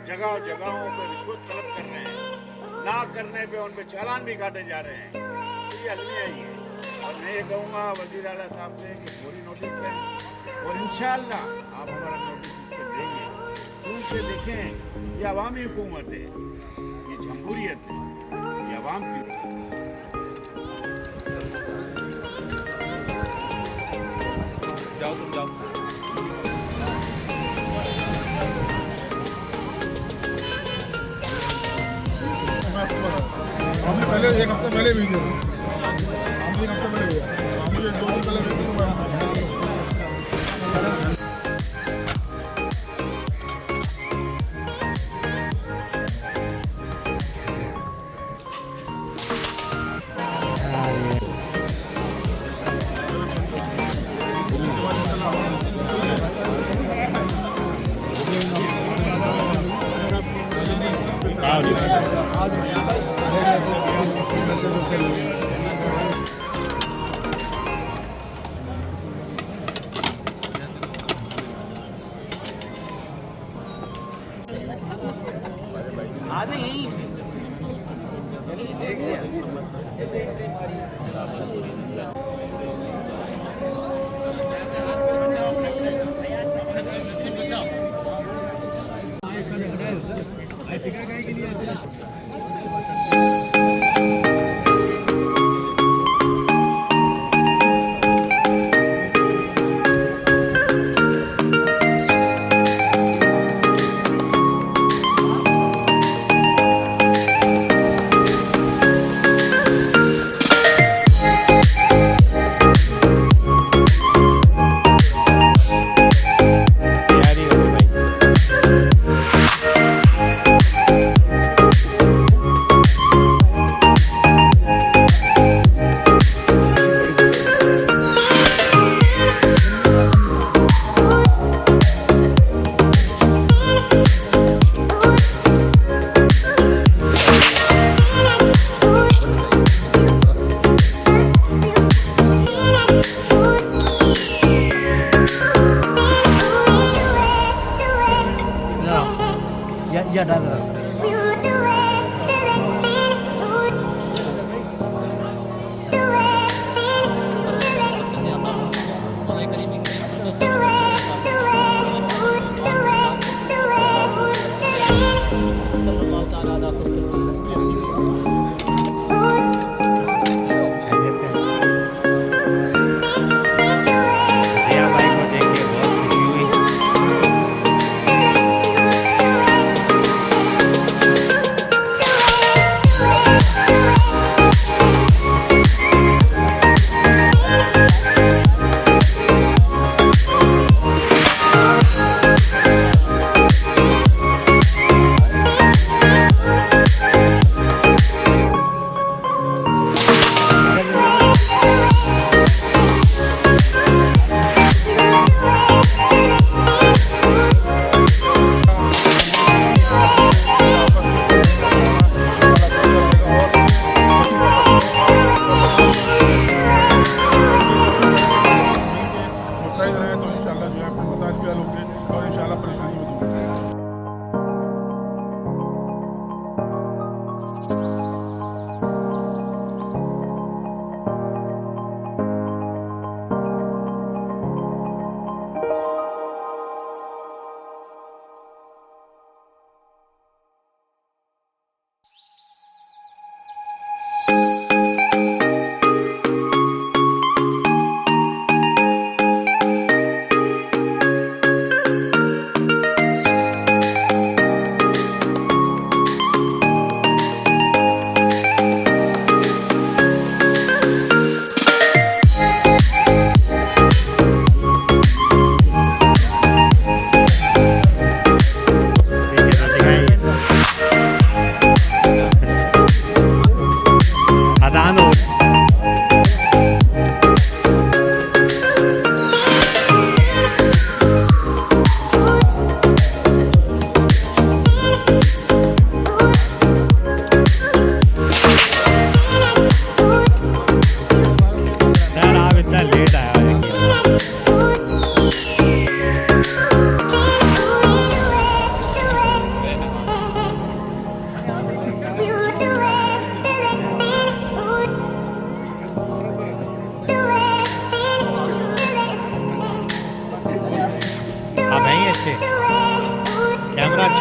जगहों पर रिश्वत तलब कर रहे हैं, ना करने पे उन पे चालान भी काटे जा रहे हैं। तो ये अलमिया ही है। और मैं ये कहूँगा वज़ीर आला साहब से कि पूरी नोटिस लें और इंशाअल्लाह आप हमारा नोटिस उसको देंगे। सुन के देखें, ये अवामी हुकूमत है, ये जमहूरियत है, ये अवाम की जाओ तुम जाओ। हमने पहले एक हफ्ते पहले भी दिया, हमने एक हफ्ते पहले दिया, मुझे 2 दिन पहले भी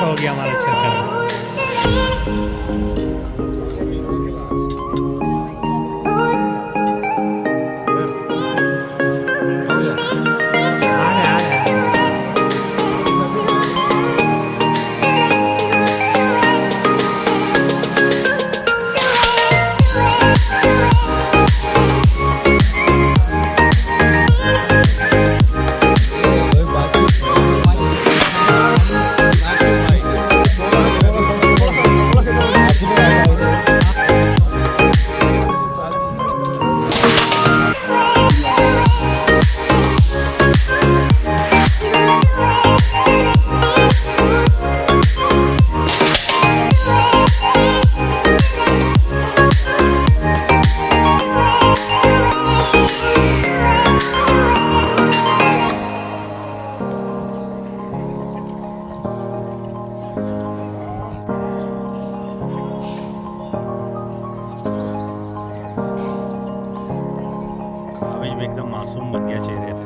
हो गया हमारा चक्कर। एकदम मासूम बन गया चेहरे थे।